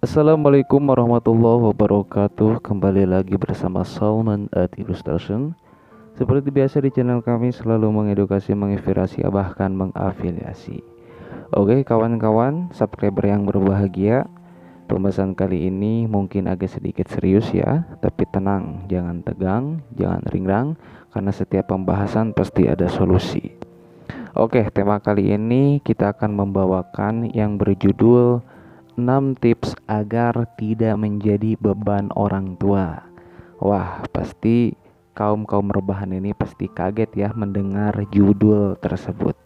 Assalamualaikum warahmatullahi wabarakatuh. Kembali lagi bersama Salman at Illustration. Seperti biasa di channel kami selalu mengedukasi, menginspirasi, bahkan mengafiliasi. Oke kawan-kawan subscriber yang berbahagia, pembahasan kali ini mungkin agak sedikit serius ya. Tapi tenang, jangan tegang, jangan ringrang, karena setiap pembahasan pasti ada solusi. Oke, tema kali ini kita akan membawakan yang berjudul 6 tips agar tidak menjadi beban orang tua. Wah, pasti kaum rebahan ini pasti kaget ya mendengar judul tersebut.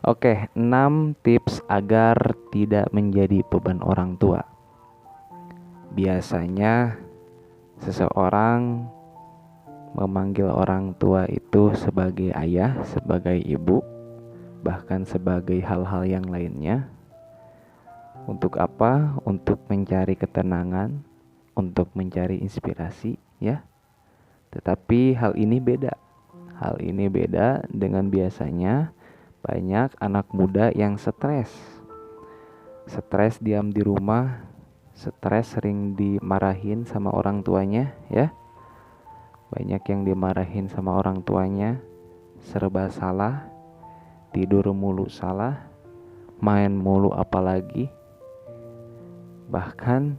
Oke, 6 tips agar tidak menjadi beban orang tua. Biasanya seseorang memanggil orang tua itu sebagai ayah, sebagai ibu, bahkan sebagai hal-hal yang lainnya. Untuk apa? Untuk mencari ketenangan, untuk mencari inspirasi ya. Tetapi hal ini beda. Hal ini beda dengan biasanya banyak anak muda yang stres. Stres diam di rumah, stres sering dimarahin sama orang tuanya ya. Banyak yang dimarahin sama orang tuanya, serba salah, tidur mulu salah, main mulu apalagi. Bahkan,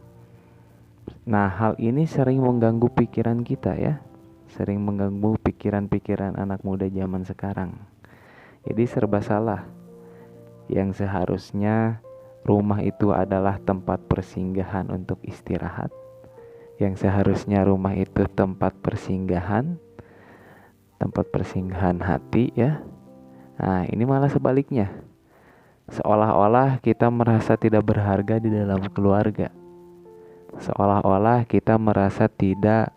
nah hal ini sering mengganggu pikiran kita ya. Sering mengganggu pikiran-pikiran anak muda zaman sekarang. Jadi serba salah. Yang seharusnya rumah itu adalah tempat persinggahan untuk istirahat. Yang seharusnya rumah itu tempat persinggahan, tempat persinggahan hati ya. Nah ini malah sebaliknya. Seolah-olah kita merasa tidak berharga di dalam keluarga. Seolah-olah kita merasa tidak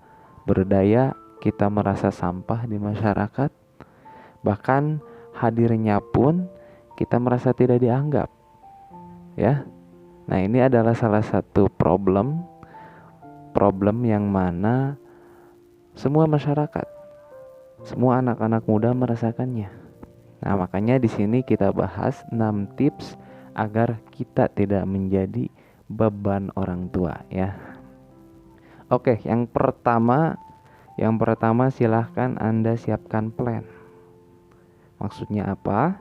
berdaya, kita merasa sampah di masyarakat. Bahkan hadirnya pun kita merasa tidak dianggap. Ya. Nah, ini adalah salah satu problem yang mana semua masyarakat, semua anak-anak muda merasakannya. Nah, makanya di sini kita bahas 6 tips agar kita tidak menjadi beban orang tua ya. Oke, yang pertama silahkan Anda siapkan plan. Maksudnya apa?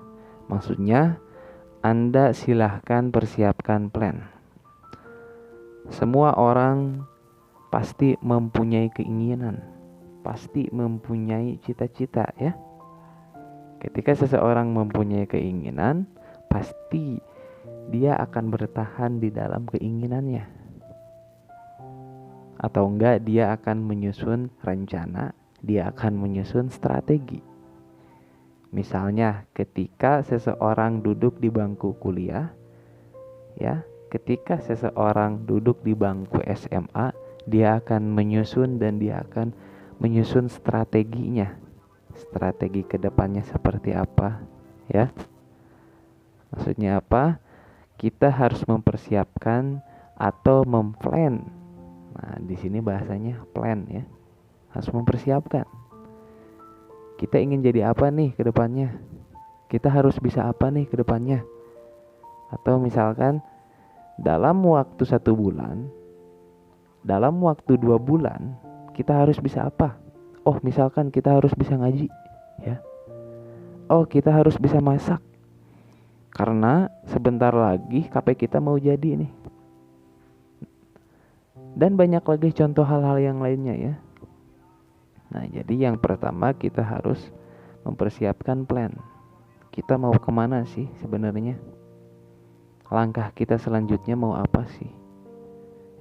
Maksudnya Anda silahkan persiapkan plan. Semua orang pasti mempunyai keinginan, pasti mempunyai cita-cita ya. Ketika seseorang mempunyai keinginan, pasti dia akan bertahan di dalam keinginannya. Atau enggak, dia akan menyusun rencana, dia akan menyusun strategi. Misalnya, ketika seseorang duduk di bangku kuliah, ya, ketika seseorang duduk di bangku SMA, dia akan menyusun dan dia akan menyusun strateginya. Strategi kedepannya seperti apa ya? Maksudnya apa? Kita harus mempersiapkan atau memplan. Nah, di sini bahasanya plan ya. Harus mempersiapkan. Kita ingin jadi apa nih kedepannya? Kita harus bisa apa nih kedepannya? Atau misalkan dalam waktu 1 bulan, dalam waktu 2 bulan, kita harus bisa apa? Oh, misalkan kita harus bisa ngaji ya. Oh, kita harus bisa masak. Karena sebentar lagi KP kita mau jadi nih. Dan banyak lagi contoh hal-hal yang lainnya ya. Nah, jadi yang pertama kita harus mempersiapkan plan. Kita mau kemana sih sebenarnya? Langkah kita selanjutnya mau apa sih?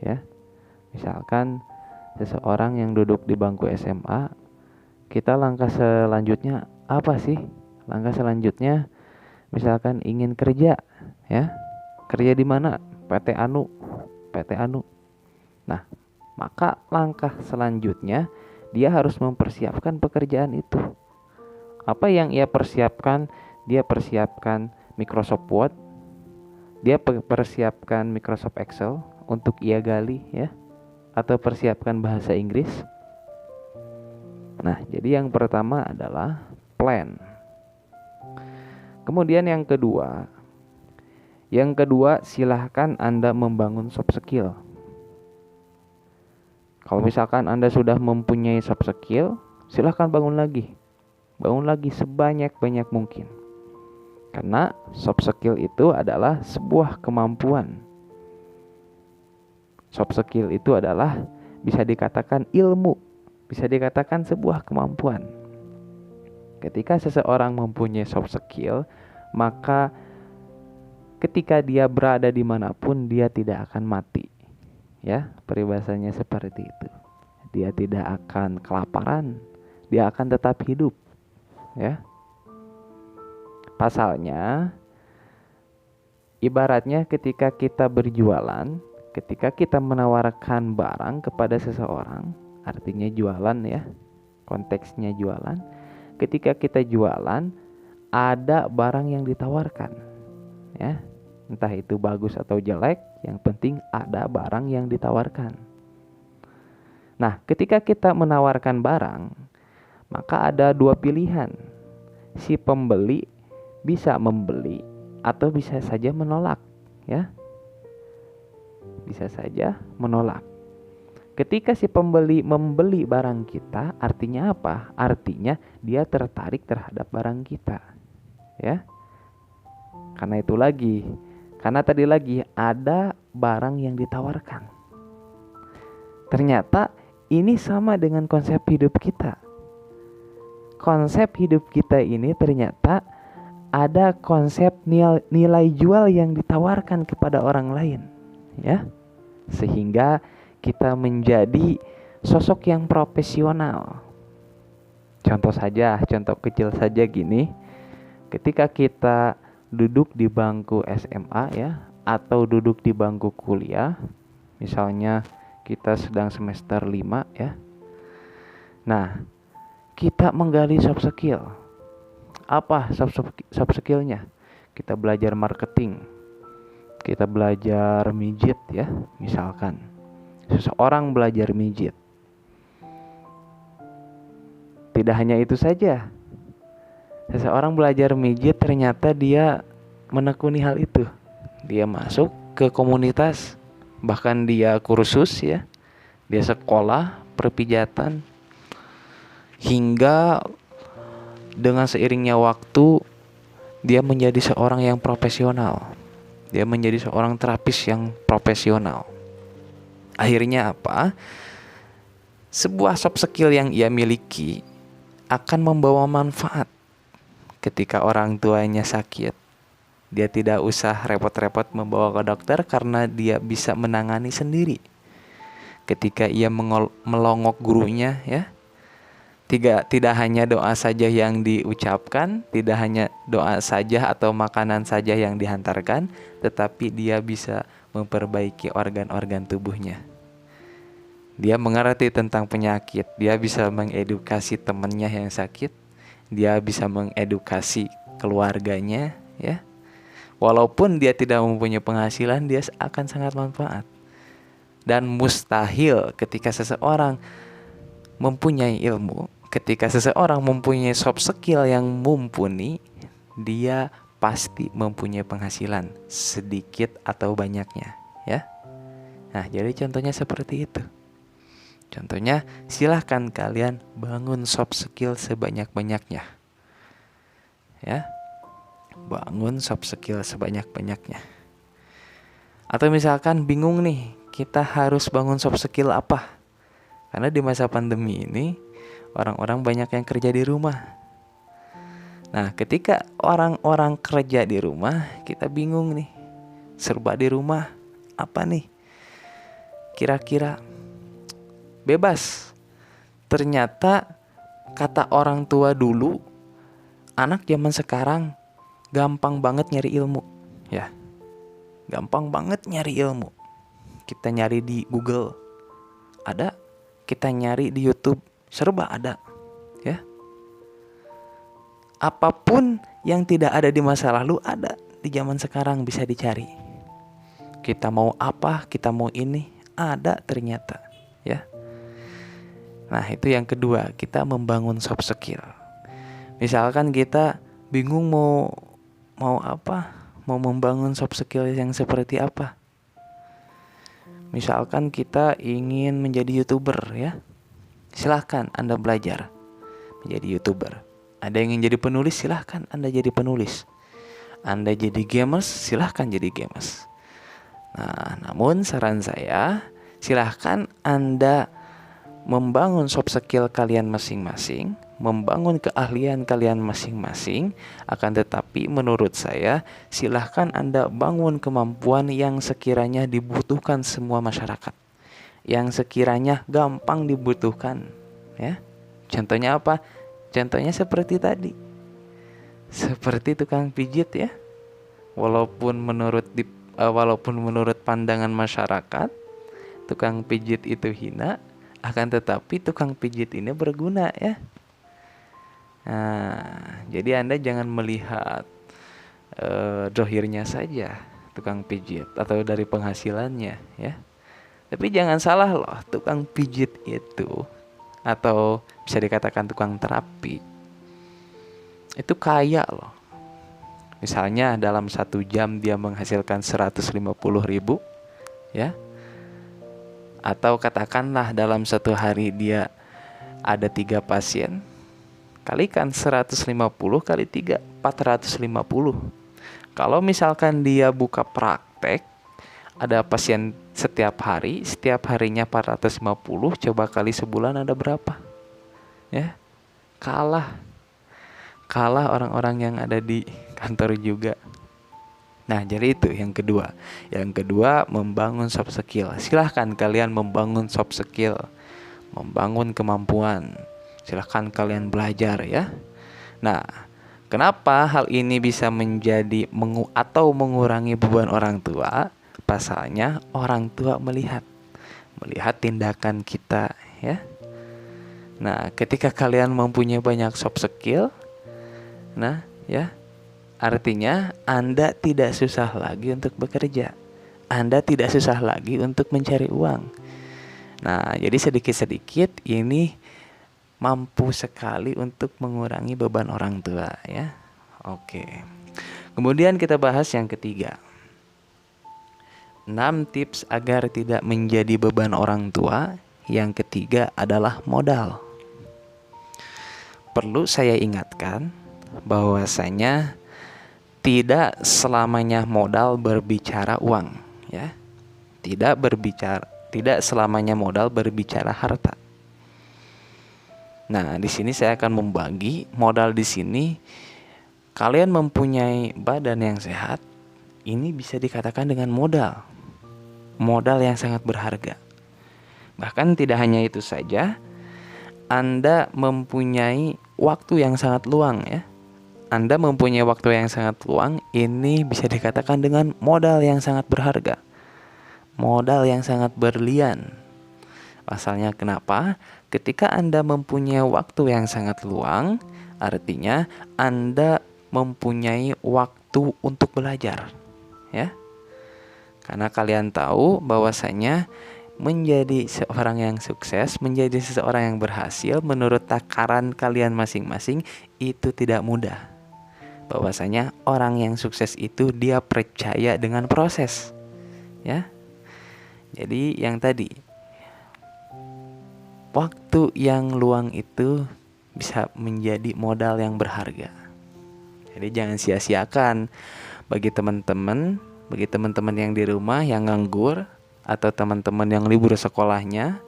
Ya. Misalkan seseorang yang duduk di bangku SMA, kita langkah selanjutnya apa sih? Langkah selanjutnya misalkan ingin kerja ya. Kerja di mana? PT Anu. Nah, maka langkah selanjutnya dia harus mempersiapkan pekerjaan itu. Apa yang ia persiapkan? Dia persiapkan Microsoft Word. Dia persiapkan Microsoft Excel untuk ia gali ya. Atau persiapkan bahasa Inggris. Nah, jadi yang pertama adalah plan. Kemudian yang kedua silahkan Anda membangun soft skill. Kalau misalkan Anda sudah mempunyai soft skill, silahkan bangun lagi. Bangun lagi sebanyak-banyak mungkin. Karena soft skill itu adalah sebuah kemampuan. Soft skill itu adalah bisa dikatakan ilmu, bisa dikatakan sebuah kemampuan. Ketika seseorang mempunyai soft skill, maka ketika dia berada dimanapun dia tidak akan mati. Ya, peribahasanya seperti itu. Dia tidak akan kelaparan, dia akan tetap hidup. Ya. Pasalnya, ibaratnya ketika kita berjualan, ketika kita menawarkan barang kepada seseorang, artinya jualan ya, konteksnya jualan. Ketika kita jualan, ada barang yang ditawarkan, ya, entah itu bagus atau jelek, yang penting ada barang yang ditawarkan. Nah, ketika kita menawarkan barang, maka ada dua pilihan. Si pembeli bisa membeli atau bisa saja menolak, ya. Bisa saja menolak. Ketika si pembeli membeli barang kita, artinya apa? Artinya dia tertarik terhadap barang kita. Ya. Karena itu lagi, karena tadi lagi ada barang yang ditawarkan. Ternyata ini sama dengan konsep hidup kita. Konsep hidup kita ini ternyata ada konsep nilai jual yang ditawarkan kepada orang lain, ya. Sehingga kita menjadi sosok yang profesional. Contoh kecil saja gini. Ketika kita duduk di bangku SMA ya, atau duduk di bangku kuliah, misalnya kita sedang semester 5 ya. Nah, kita menggali soft skill. Apa soft skillnya? Kita belajar marketing, kita belajar mijit ya, misalkan. Seseorang belajar mijit. Tidak hanya itu saja. Seseorang belajar mijit, ternyata dia menekuni hal itu. Dia masuk ke komunitas, bahkan dia kursus ya. Dia sekolah perpijatan, hingga dengan seiringnya waktu dia menjadi seorang yang profesional. Dia menjadi seorang terapis yang profesional. Akhirnya apa? Sebuah soft skill yang ia miliki akan membawa manfaat. Ketika orang tuanya sakit, dia tidak usah repot-repot membawa ke dokter karena dia bisa menangani sendiri. Ketika ia melongok gurunya ya, tidak hanya doa saja yang diucapkan, tidak hanya doa saja atau makanan saja yang dihantarkan, tetapi dia bisa memperbaiki organ-organ tubuhnya. Dia mengerti tentang penyakit, dia bisa mengedukasi temannya yang sakit, dia bisa mengedukasi keluarganya ya. Walaupun dia tidak mempunyai penghasilan, dia akan sangat manfaat. Dan mustahil ketika seseorang mempunyai ilmu, ketika seseorang mempunyai soft skill yang mumpuni, dia pasti mempunyai penghasilan sedikit atau banyaknya ya. Nah, jadi contohnya seperti itu. Contohnya, silahkan kalian bangun soft skill sebanyak-banyaknya ya. Bangun soft skill sebanyak-banyaknya. Atau misalkan bingung nih, kita harus bangun soft skill apa? Karena di masa pandemi ini orang-orang banyak yang kerja di rumah. Nah, ketika orang-orang kerja di rumah, kita bingung nih. Serba di rumah, apa nih? Kira-kira bebas. Ternyata kata orang tua dulu, anak zaman sekarang gampang banget nyari ilmu, ya. Gampang banget nyari ilmu. Kita nyari di Google, ada. Kita nyari di YouTube, serba ada, ya. Apapun yang tidak ada di masa lalu ada di zaman sekarang, bisa dicari. Kita mau apa, kita mau ini, ada ternyata, ya. Nah, itu yang kedua, kita membangun soft skill. Misalkan kita bingung mau apa, mau membangun soft skill yang seperti apa. Misalkan kita ingin menjadi YouTuber ya, silahkan Anda belajar menjadi YouTuber. Ada yang ingin jadi penulis, silahkan Anda jadi penulis. Anda jadi gamers, silahkan jadi gamers. Nah, namun saran saya, silahkan Anda membangun soft skill kalian masing-masing, membangun keahlian kalian masing-masing. Akan tetapi menurut saya, silahkan Anda bangun kemampuan yang sekiranya dibutuhkan semua masyarakat, yang sekiranya gampang dibutuhkan ya. Contohnya apa? Contohnya seperti tadi, seperti tukang pijit ya. Walaupun menurut pandangan masyarakat tukang pijit itu hina, akan tetapi tukang pijit ini berguna ya. Nah, jadi Anda jangan melihat dohirnya saja tukang pijit atau dari penghasilannya ya. Tapi jangan salah loh, tukang pijit itu atau bisa dikatakan tukang terapi itu kaya loh. Misalnya dalam 1 jam dia menghasilkan 150.000 ya. Atau katakanlah dalam 1 hari dia ada 3 pasien, kalikan 150 kali 3, 450. Kalau misalkan dia buka praktek, ada pasien setiap hari, setiap harinya 450, coba kali sebulan ada berapa? Ya, kalah orang-orang yang ada di kantor juga. Nah, jadi itu yang kedua. Yang kedua, membangun soft skill. Silahkan kalian membangun soft skill, membangun kemampuan. Silahkan kalian belajar ya. Nah, kenapa hal ini bisa menjadi mengurangi beban orang tua? Pasalnya orang tua melihat tindakan kita ya. Nah, ketika kalian mempunyai banyak soft skill, nah ya, artinya Anda tidak susah lagi untuk bekerja. Anda tidak susah lagi untuk mencari uang. Nah, jadi sedikit-sedikit ini mampu sekali untuk mengurangi beban orang tua ya. Oke. Kemudian kita bahas yang ketiga. 6 tips agar tidak menjadi beban orang tua. Yang ketiga adalah modal. Perlu saya ingatkan bahwasanya tidak selamanya modal berbicara uang ya. Tidak selamanya modal berbicara harta. Nah, di sini saya akan membagi modal di sini. Kalian mempunyai badan yang sehat, ini bisa dikatakan dengan modal yang sangat berharga. Bahkan tidak hanya itu saja, Anda mempunyai waktu yang sangat luang ya. Anda mempunyai waktu yang sangat luang, ini bisa dikatakan dengan modal yang sangat berharga, modal yang sangat berlian. Pasalnya kenapa? Ketika Anda mempunyai waktu yang sangat luang, artinya Anda mempunyai waktu untuk belajar ya. Karena kalian tahu bahwasanya menjadi seorang yang sukses, menjadi seseorang yang berhasil menurut takaran kalian masing-masing itu tidak mudah. Bahwasanya orang yang sukses itu dia percaya dengan proses ya. Jadi yang tadi, waktu yang luang itu bisa menjadi modal yang berharga. Jadi jangan sia-siakan. Bagi teman-teman yang di rumah yang nganggur, atau teman-teman yang libur sekolahnya,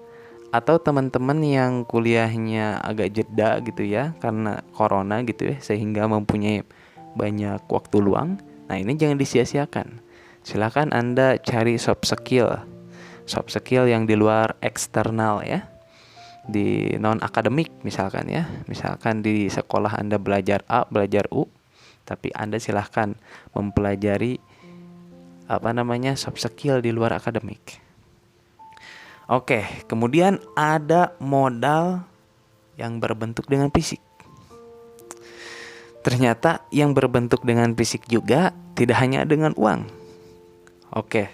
atau teman-teman yang kuliahnya agak jeda gitu ya karena corona gitu ya, sehingga mempunyai banyak waktu luang. Nah, ini jangan disia-siakan. Silakan Anda cari soft skill yang di luar eksternal ya, di non akademik misalkan ya. Misalkan di sekolah Anda belajar A, belajar U, tapi Anda silahkan mempelajari soft skill di luar akademik. Oke, kemudian ada modal yang berbentuk dengan fisik. Ternyata yang berbentuk dengan fisik juga tidak hanya dengan uang. Oke.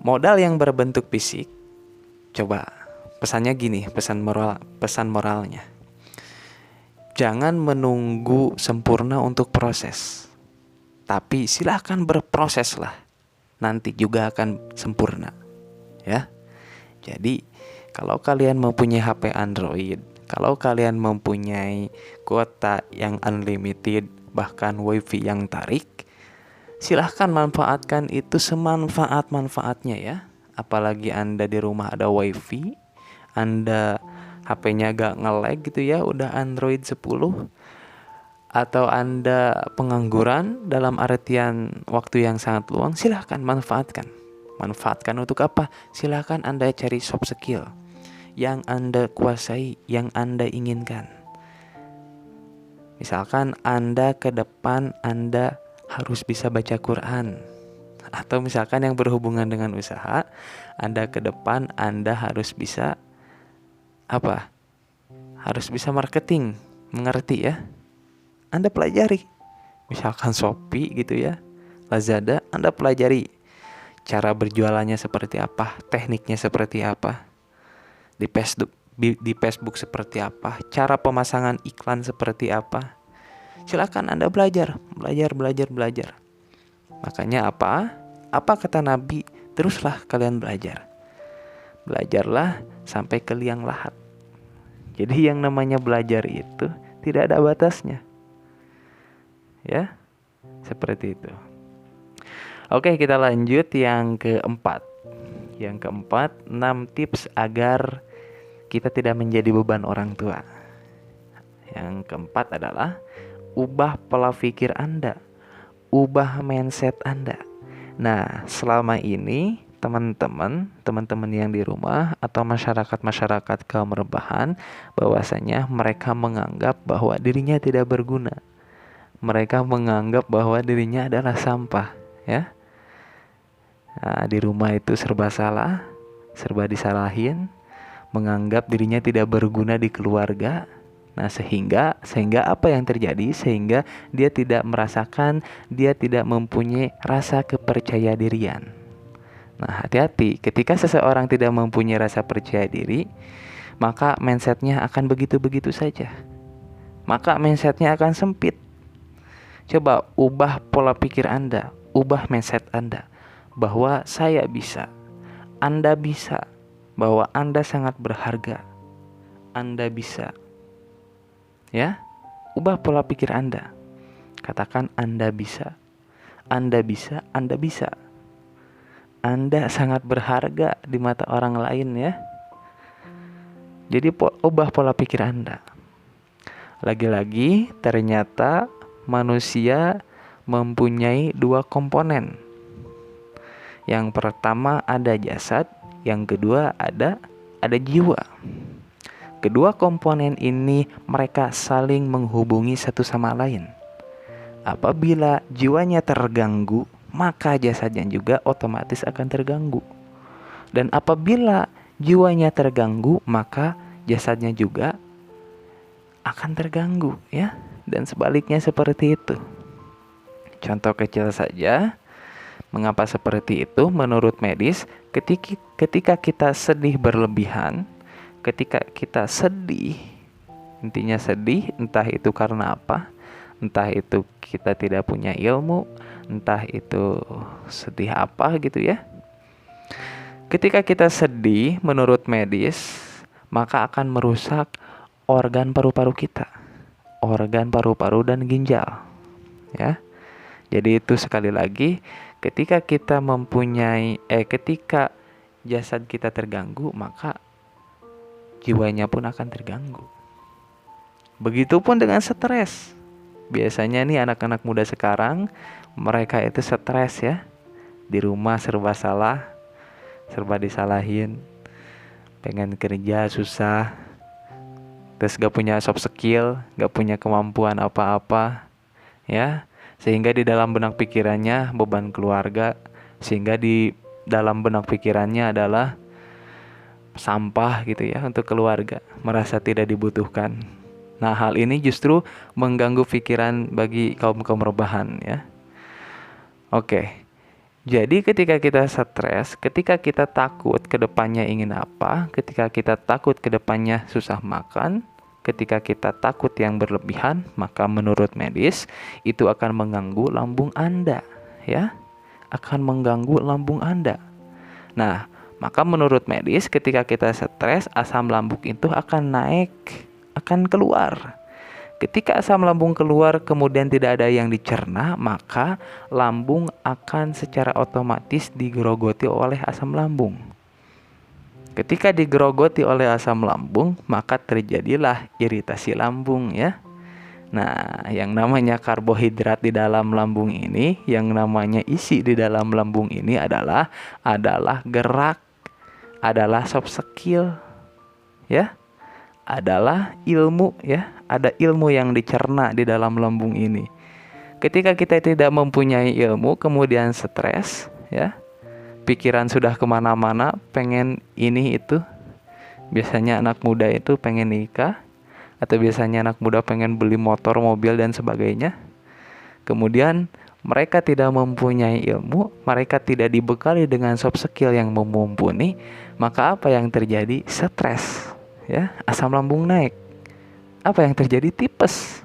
Modal yang berbentuk fisik, coba pesannya gini, pesan moralnya. Jangan menunggu sempurna untuk proses, tapi silahkan berproseslah nanti juga akan sempurna, ya. Jadi kalau kalian mempunyai HP Android, kalau kalian mempunyai kuota yang unlimited, bahkan WiFi yang tarik, silahkan manfaatkan itu semanfaat-manfaatnya ya. Apalagi Anda di rumah ada WiFi, Anda HP-nya gak nge-lag gitu ya, udah Android 10, atau Anda pengangguran dalam artian waktu yang sangat luang, silahkan manfaatkan. Manfaatkan untuk apa? Silahkan Anda cari soft skill yang Anda kuasai, yang Anda inginkan. Misalkan Anda ke depan Anda harus bisa baca Quran. Atau misalkan yang berhubungan dengan usaha, Anda ke depan Anda harus bisa apa? Harus bisa marketing, mengerti ya? Anda pelajari. Misalkan Shopee gitu ya, Lazada, Anda pelajari cara berjualannya seperti apa, tekniknya seperti apa, di Facebook seperti apa, cara pemasangan iklan seperti apa. Silakan Anda belajar. Makanya apa? Apa kata Nabi? Teruslah kalian belajar. Belajarlah sampai ke liang lahat. Jadi yang namanya belajar itu tidak ada batasnya. Ya, seperti itu. Oke, kita lanjut yang keempat. Yang keempat, 6 tips agar kita tidak menjadi beban orang tua. Yang keempat adalah ubah pola pikir Anda, ubah mindset Anda. Nah, selama ini teman-teman yang di rumah atau masyarakat kaum rebahan, bahwasanya mereka menganggap bahwa dirinya tidak berguna. Mereka menganggap bahwa dirinya adalah sampah, ya. Nah, di rumah itu serba salah, serba disalahin, menganggap dirinya tidak berguna di keluarga. Nah, sehingga apa yang terjadi? Sehingga dia tidak merasakan, dia tidak mempunyai rasa kepercaya dirian. Nah, hati-hati, ketika seseorang tidak mempunyai rasa percaya diri, maka mindsetnya akan begitu-begitu saja. Maka mindsetnya akan sempit. Coba ubah pola pikir Anda, ubah mindset Anda, bahwa saya bisa, Anda bisa, bahwa Anda sangat berharga, Anda bisa. Ya, ubah pola pikir Anda. Katakan Anda bisa, Anda bisa, Anda bisa. Anda sangat berharga di mata orang lain ya. Jadi ubah pola pikir Anda. Lagi-lagi ternyata manusia mempunyai 2 komponen. Yang pertama ada jasad, yang kedua ada jiwa. Kedua komponen ini mereka saling menghubungi satu sama lain. Apabila jiwanya terganggu, maka jasadnya juga otomatis akan terganggu. Dan apabila jiwanya terganggu, maka jasadnya juga akan terganggu, ya. Dan sebaliknya seperti itu. Contoh kecil saja, mengapa seperti itu? Menurut medis, ketika kita sedih berlebihan, ketika kita sedih, intinya sedih, entah itu karena apa, entah itu kita tidak punya ilmu, entah itu sedih apa gitu ya. Ketika kita sedih, menurut medis, maka akan merusak organ paru-paru kita, organ paru-paru dan ginjal, ya. Jadi itu sekali lagi, ketika kita ketika jasad kita terganggu, maka jiwanya pun akan terganggu. Begitupun dengan stres. Biasanya nih anak-anak muda sekarang, mereka itu stres ya. Di rumah serba salah, serba disalahin, pengen kerja susah, terus gak punya soft skill, gak punya kemampuan apa-apa, ya. Sehingga di dalam benak pikirannya beban keluarga, sehingga di dalam benak pikirannya adalah sampah gitu ya untuk keluarga, merasa tidak dibutuhkan. Nah, hal ini justru mengganggu pikiran bagi kaum rebahan ya. Oke. Jadi ketika kita stres, ketika kita takut ke depannya ingin apa, ketika kita takut ke depannya susah makan, ketika kita takut yang berlebihan, maka menurut medis itu akan mengganggu lambung Anda, ya. akan mengganggu lambung Anda. Nah, maka menurut medis ketika kita stres, asam lambung itu akan naik, akan keluar. Ketika asam lambung keluar kemudian tidak ada yang dicerna, maka lambung akan secara otomatis digerogoti oleh asam lambung. Ketika digerogoti oleh asam lambung, maka terjadilah iritasi lambung ya. Nah, yang namanya karbohidrat di dalam lambung ini, yang namanya isi di dalam lambung ini adalah gerak, adalah soft skill ya. Adalah ilmu ya, ada ilmu yang dicerna di dalam lambung ini. Ketika kita tidak mempunyai ilmu kemudian stres ya, pikiran sudah kemana-mana, pengen ini itu. Biasanya anak muda itu pengen nikah, atau biasanya anak muda pengen beli motor, mobil dan sebagainya. Kemudian mereka tidak mempunyai ilmu, mereka tidak dibekali dengan soft skill yang mumpuni, maka apa yang terjadi? Stres ya, asam lambung naik. Apa yang terjadi? Tipes.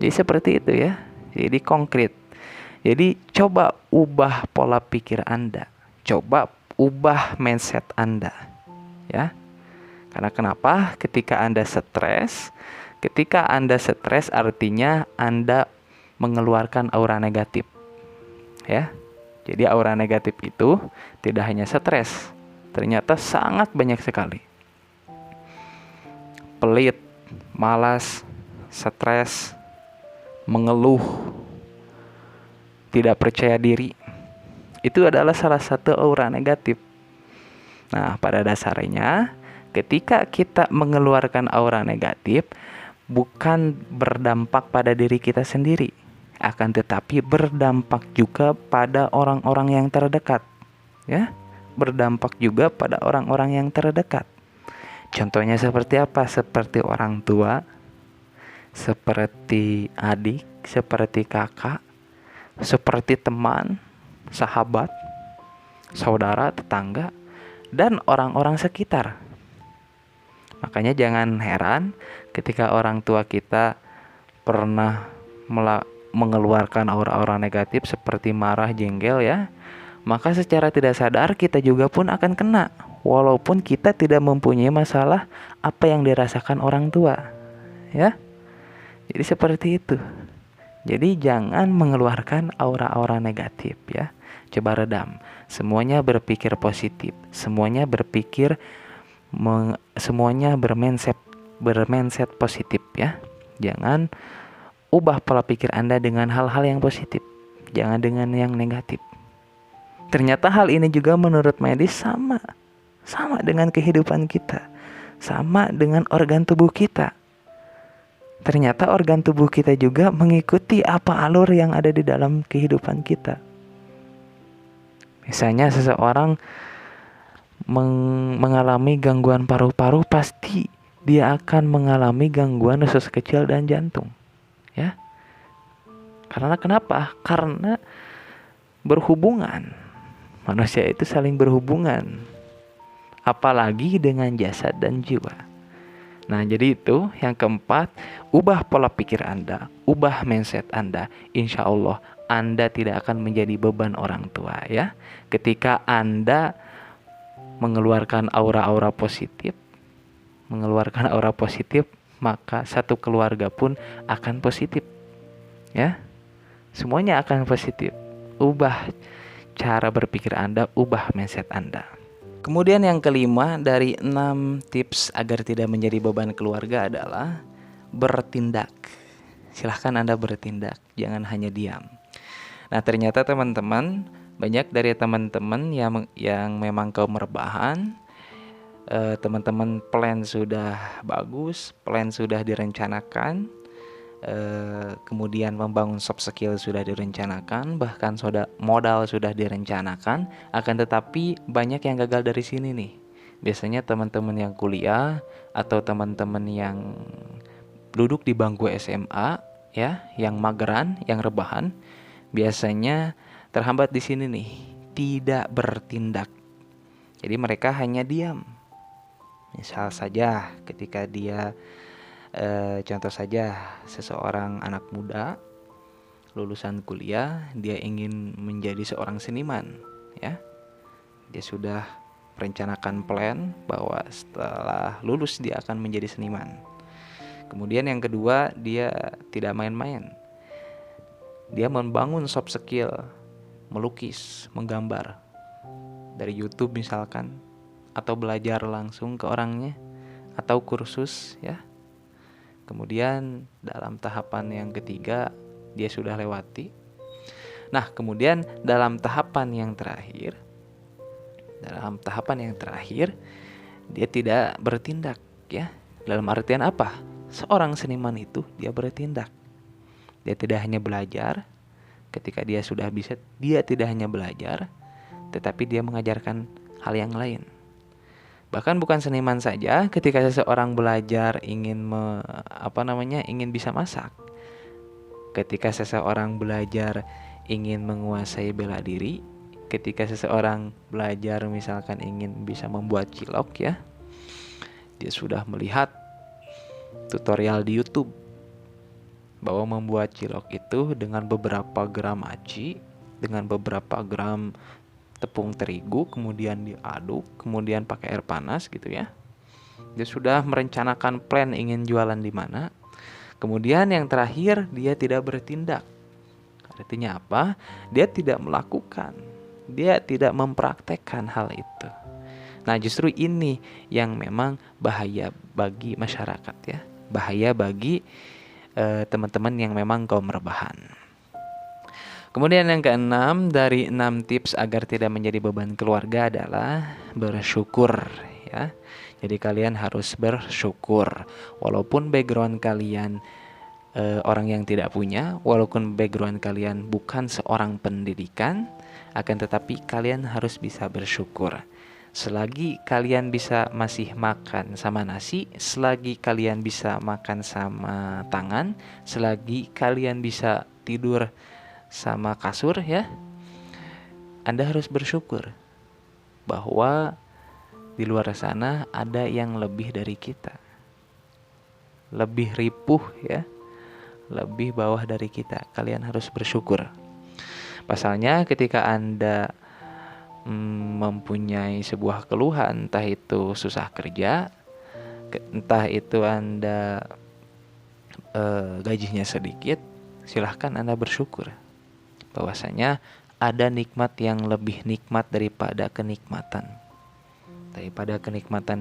Jadi seperti itu ya. Jadi konkret. Jadi coba ubah pola pikir Anda. Coba ubah mindset Anda. Ya. Karena kenapa? Ketika Anda stres artinya Anda mengeluarkan aura negatif. Ya. Jadi aura negatif itu tidak hanya stres, ternyata sangat banyak sekali. Pelit, malas, stres, mengeluh, tidak percaya diri, itu adalah salah satu aura negatif. Nah, pada dasarnya ketika kita mengeluarkan aura negatif, bukan berdampak pada diri kita sendiri, akan tetapi berdampak juga pada orang-orang yang terdekat. Ya, berdampak juga pada orang-orang yang terdekat. Contohnya seperti apa? Seperti orang tua, seperti adik, seperti kakak, seperti teman, sahabat, saudara, tetangga, dan orang-orang sekitar. Makanya jangan heran ketika orang tua kita pernah mengeluarkan aura-aura negatif seperti marah, jengkel ya, maka secara tidak sadar kita juga pun akan kena. Walaupun kita tidak mempunyai masalah apa yang dirasakan orang tua ya. Jadi seperti itu. Jadi jangan mengeluarkan aura-aura negatif ya. Coba redam. Semuanya berpikir positif. Semuanya berpikir semuanya bermindset positif ya. Jangan ubah pola pikir Anda dengan hal-hal yang positif. Jangan dengan yang negatif. Ternyata hal ini juga menurut medis sama dengan kehidupan kita, sama dengan organ tubuh kita. Ternyata organ tubuh kita juga mengikuti apa alur yang ada di dalam kehidupan kita. Misalnya seseorang mengalami gangguan paru-paru, pasti dia akan mengalami gangguan usus kecil dan jantung. Ya. Karena kenapa? Karena berhubungan. Manusia itu saling berhubungan. Apalagi dengan jasad dan jiwa. Nah, jadi itu yang keempat, ubah pola pikir Anda, ubah mindset Anda. Insya Allah Anda tidak akan menjadi beban orang tua ya. Ketika Anda mengeluarkan aura-aura positif, maka satu keluarga pun akan positif. Ya. Semuanya akan positif. Ubah cara berpikir Anda, ubah mindset Anda. Kemudian yang kelima dari 6 tips agar tidak menjadi beban keluarga adalah bertindak. Silahkan Anda bertindak, jangan hanya diam. Nah, ternyata teman-teman, banyak dari teman-teman yang memang kaum rebahan, teman-teman plan sudah bagus, plan sudah direncanakan, kemudian membangun soft skill sudah direncanakan, bahkan modal sudah direncanakan, akan tetapi banyak yang gagal dari sini nih. Biasanya teman-teman yang kuliah atau teman-teman yang duduk di bangku SMA ya, yang mageran, yang rebahan, biasanya terhambat di sini nih, tidak bertindak. Jadi mereka hanya diam. Misal saja ketika dia contoh saja seseorang anak muda lulusan kuliah, dia ingin menjadi seorang seniman, ya. Dia sudah merencanakan plan bahwa setelah lulus dia akan menjadi seniman. Kemudian yang kedua, dia tidak main-main. Dia membangun soft skill, melukis, menggambar dari YouTube misalkan, atau belajar langsung ke orangnya, atau kursus, ya. Kemudian dalam tahapan yang ketiga dia sudah lewati. Nah, kemudian dalam tahapan yang terakhir dia tidak bertindak, ya. Dalam artian apa? Seorang seniman itu dia bertindak. Dia tidak hanya belajar. Ketika dia sudah bisa, dia tidak hanya belajar, tetapi dia mengajarkan hal yang lain. Bahkan bukan seniman saja, ketika seseorang belajar ingin ingin bisa masak. Ketika seseorang belajar ingin menguasai bela diri, ketika seseorang belajar misalkan ingin bisa membuat cilok, ya. Dia sudah melihat tutorial di YouTube bahwa membuat cilok itu dengan beberapa gram aci, dengan beberapa gram tepung terigu, kemudian diaduk, kemudian pakai air panas gitu, ya. Dia sudah merencanakan plan ingin jualan di mana. Kemudian yang terakhir dia tidak bertindak. Artinya apa? Dia tidak melakukan. Dia tidak mempraktekkan hal itu. Nah, justru ini yang memang bahaya bagi masyarakat, ya. Bahaya bagi teman-teman yang memang kaum rebahan. Kemudian yang keenam, dari 6 tips agar tidak menjadi beban keluarga adalah bersyukur, ya. Jadi kalian harus bersyukur. Walaupun background kalian orang yang tidak punya, walaupun background kalian bukan seorang pendidikan, akan tetapi kalian harus bisa bersyukur. Selagi kalian bisa masih makan sama nasi, selagi kalian bisa makan sama tangan, selagi kalian bisa tidur sama kasur, ya, Anda harus bersyukur bahwa di luar sana ada yang lebih dari kita, lebih ripuh, ya, lebih bawah dari kita. Kalian harus bersyukur. Pasalnya ketika Anda mempunyai sebuah keluhan, entah itu susah kerja, entah itu Anda gajinya sedikit, silahkan Anda bersyukur bahwasanya ada nikmat yang lebih nikmat daripada kenikmatan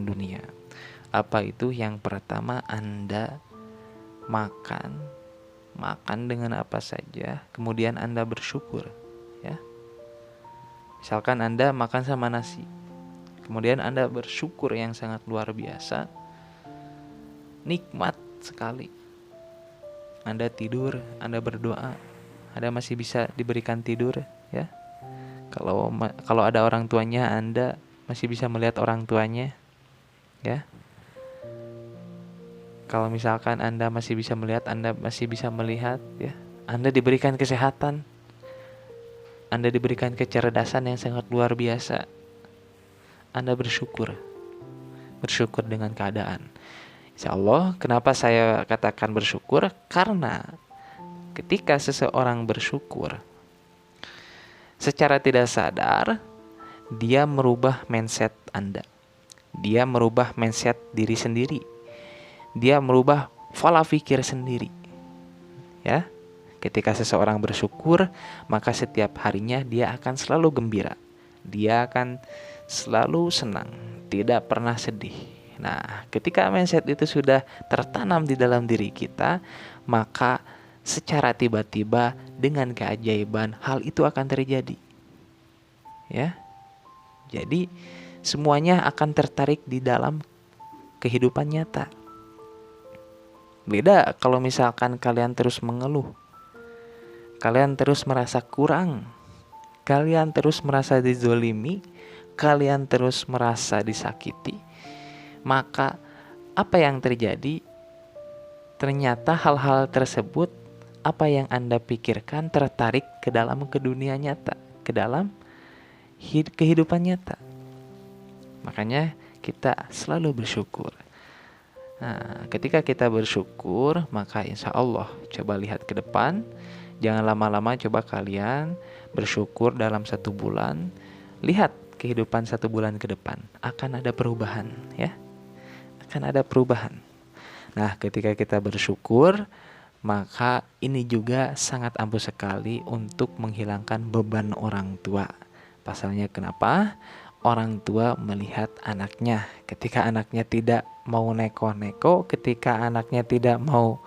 dunia. Apa itu? Yang pertama, Anda makan dengan apa saja, kemudian Anda bersyukur, ya. Misalkan Anda makan sama nasi, kemudian Anda bersyukur yang sangat luar biasa, nikmat sekali. Anda tidur, Anda berdoa, Anda masih bisa diberikan tidur, ya. Kalau ada orang tuanya, Anda masih bisa melihat orang tuanya, ya. Kalau misalkan Anda masih bisa melihat, Anda masih bisa melihat, ya. Anda diberikan kesehatan, Anda diberikan kecerdasan yang sangat luar biasa. Anda bersyukur dengan keadaan. Insya Allah, kenapa saya katakan bersyukur? Karena ketika seseorang bersyukur, secara tidak sadar dia merubah mindset Anda. Dia merubah mindset diri sendiri. Dia merubah pola pikir sendiri, ya. Ketika seseorang bersyukur, maka setiap harinya dia akan selalu gembira. Dia akan selalu senang, tidak pernah sedih. Nah, ketika mindset itu sudah tertanam di dalam diri kita, maka secara tiba-tiba dengan keajaiban hal itu akan terjadi, ya. Jadi semuanya akan tertarik di dalam kehidupan nyata. Beda kalau misalkan kalian terus mengeluh, kalian terus merasa kurang, kalian terus merasa dizolimi, kalian terus merasa disakiti, maka apa yang terjadi? Ternyata hal-hal tersebut, apa yang Anda pikirkan, tertarik ke dalam dunia nyata, ke dalam kehidupan nyata. Makanya kita selalu bersyukur. Nah, ketika kita bersyukur, maka insya Allah, coba lihat ke depan, Jangan lama-lama, coba kalian bersyukur dalam 1 bulan. Lihat kehidupan 1 bulan ke depan, akan ada perubahan ya. Akan ada perubahan. Nah, ketika kita bersyukur, maka ini juga sangat ampuh sekali untuk menghilangkan beban orang tua. Pasalnya kenapa? Orang tua melihat anaknya, ketika anaknya tidak mau neko-neko, ketika anaknya tidak mau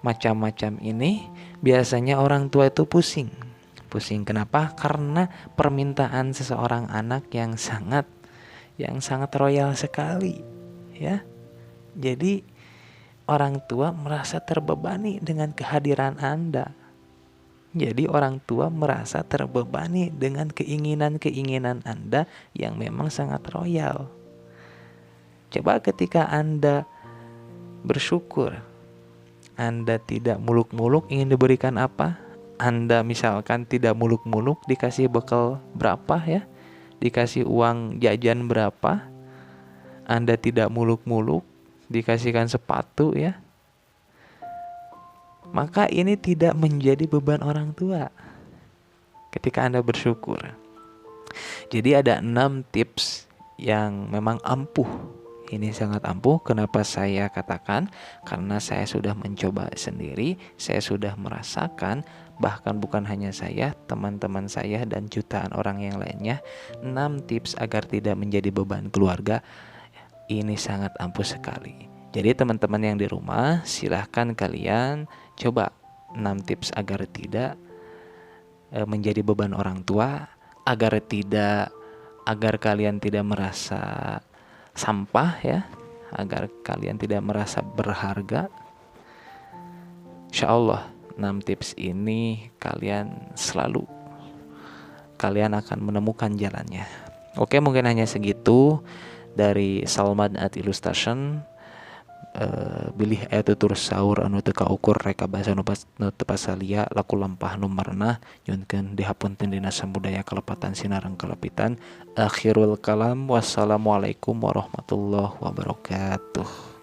macam-macam ini, biasanya orang tua itu pusing. Pusing kenapa? Karena permintaan seseorang anak yang sangat royal sekali, ya. Jadi orang tua merasa terbebani dengan kehadiran Anda. Jadi orang tua merasa terbebani dengan keinginan-keinginan Anda yang memang sangat royal. Coba ketika Anda bersyukur, Anda tidak muluk-muluk ingin diberikan apa? Anda misalkan tidak muluk-muluk dikasih bekal berapa ya? Dikasih uang jajan berapa? Anda tidak muluk-muluk dikasihkan sepatu ya? Maka ini tidak menjadi beban orang tua ketika Anda bersyukur. Jadi ada 6 tips yang memang ampuh. Ini sangat ampuh. Kenapa saya katakan? Karena saya sudah mencoba sendiri, saya sudah merasakan, bahkan bukan hanya saya, teman-teman saya dan jutaan orang yang lainnya. 6 tips agar tidak menjadi beban keluarga. Ini sangat ampuh sekali. Jadi teman-teman yang di rumah, silahkan kalian coba 6 tips agar tidak menjadi beban orang tua, agar kalian tidak merasa sampah ya, agar kalian tidak merasa berharga. Insya Allah 6 tips ini kalian akan menemukan jalannya. Oke, mungkin hanya segitu dari Salman at Illustration. Bilih eta tutur saur anu teu kaukur reka basa nu tepasalia laku lampah nu marna nyunkeun dihapunten dina samudaya kalepatan sinareng kalepitan. Akhirul kalam, wassalamualaikum warahmatullahi wabarakatuh.